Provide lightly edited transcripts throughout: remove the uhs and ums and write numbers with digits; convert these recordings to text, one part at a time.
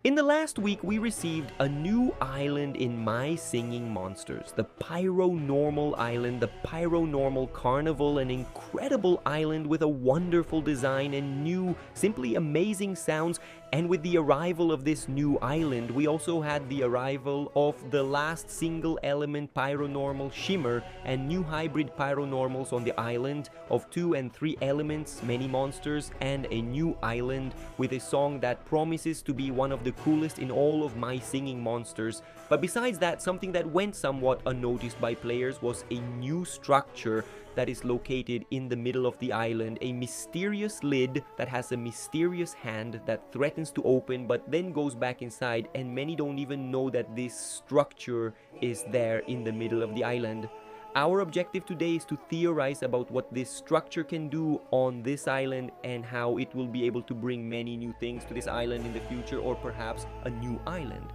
In the last week, we received a new island in My Singing Monsters, the Paironormal Island, the Paironormal Carnival, an incredible island with a wonderful design and new, simply amazing sounds. And with the arrival of this new island, we also had the arrival of the last single element Paironormal Shimmer and new hybrid Paironormals on the island of 2 and 3 elements, many monsters, and a new island with a song that promises to be one of the coolest in all of My Singing Monsters. But besides that, something that went somewhat unnoticed by players was a new structure that is located in the middle of the island, a mysterious lid that has a mysterious hand that threatens to open but then goes back inside, and many don't even know that this structure is there in the middle of the island. Our objective today is to theorize about what this structure can do on this island and how it will be able to bring many new things to this island in the future, or perhaps a new island.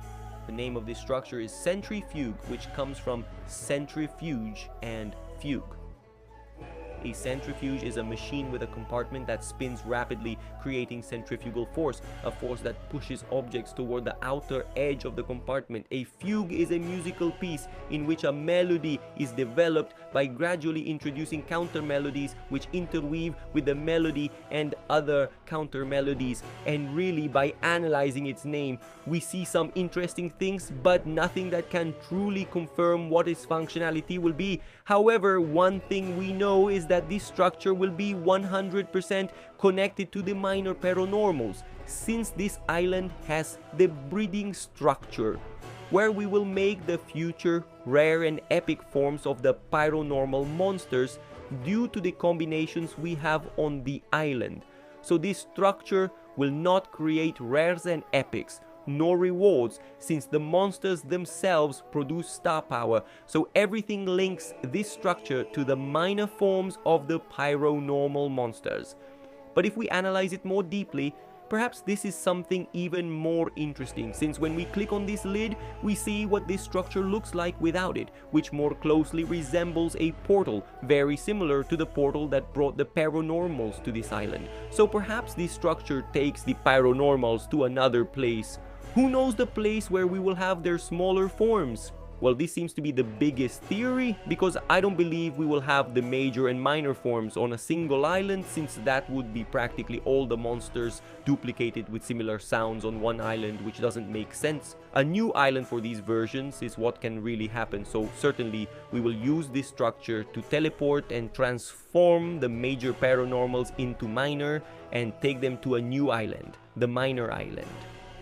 The name of this structure is Centrifuge, which comes from centrifuge and fugue. A centrifuge is a machine with a compartment that spins rapidly, creating centrifugal force, a force that pushes objects toward the outer edge of the compartment. A fugue is a musical piece in which a melody is developed by gradually introducing counter melodies which interweave with the melody and other counter melodies. And really, by analyzing its name, we see some interesting things, but nothing that can truly confirm what its functionality will be. However, one thing we know is that this structure will be 100% connected to the minor Paironormals, since this island has the breeding structure, where we will make the future rare and epic forms of the Paironormal monsters due to the combinations we have on the island. So this structure will not create rares and epics, nor rewards, since the monsters themselves produce star power, so everything links this structure to the minor forms of the Paironormal monsters. But if we analyze it more deeply, perhaps this is something even more interesting, since when we click on this lid, we see what this structure looks like without it, which more closely resembles a portal, very similar to the portal that brought the Paironormals to this island. So perhaps this structure takes the Paironormals to another place. Who knows the place where we will have their smaller forms? Well, this seems to be the biggest theory, because I don't believe we will have the major and minor forms on a single island, since that would be practically all the monsters duplicated with similar sounds on one island, which doesn't make sense. A new island for these versions is what can really happen, so certainly we will use this structure to teleport and transform the major Paironormals into minor and take them to a new island, the minor island.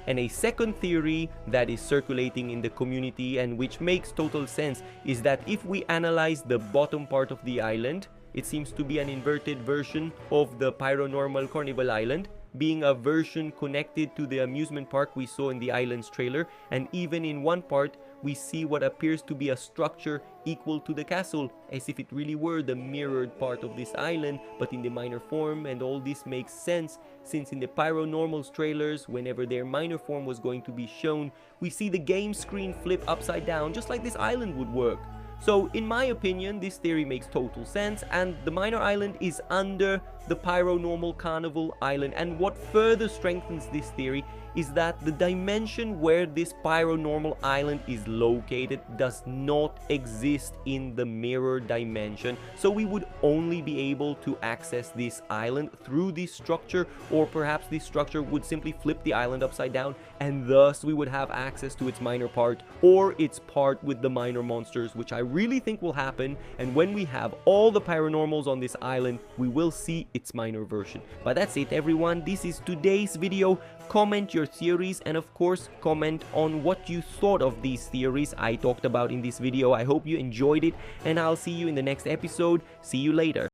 And a second theory that is circulating in the community, and which makes total sense, is that if we analyze the bottom part of the island, it seems to be an inverted version of the Paironormal Carnival Island, being a version connected to the amusement park we saw in the island's trailer, and even in one part we see what appears to be a structure equal to the castle, as if it really were the mirrored part of this island, but in the minor form. And all this makes sense, since in the Paironormals trailers, whenever their minor form was going to be shown, we see the game screen flip upside down, just like this island would work. So in my opinion, this theory makes total sense, and the minor island is under the Paironormal Carnival island. And what further strengthens this theory is that the dimension where this Paironormal island is located does not exist in the mirror dimension, so we would only be able to access this island through this structure, or perhaps this structure would simply flip the island upside down, and thus we would have access to its minor part, or its part with the minor monsters, which I really think will happen. And when we have all the Paironormals on this island, we will see its minor version. But that's it, everyone. This is today's video. Comment your theories, and of course comment on what you thought of these theories I talked about in this video. I hope you enjoyed it, and I'll see you in the next episode. See you later.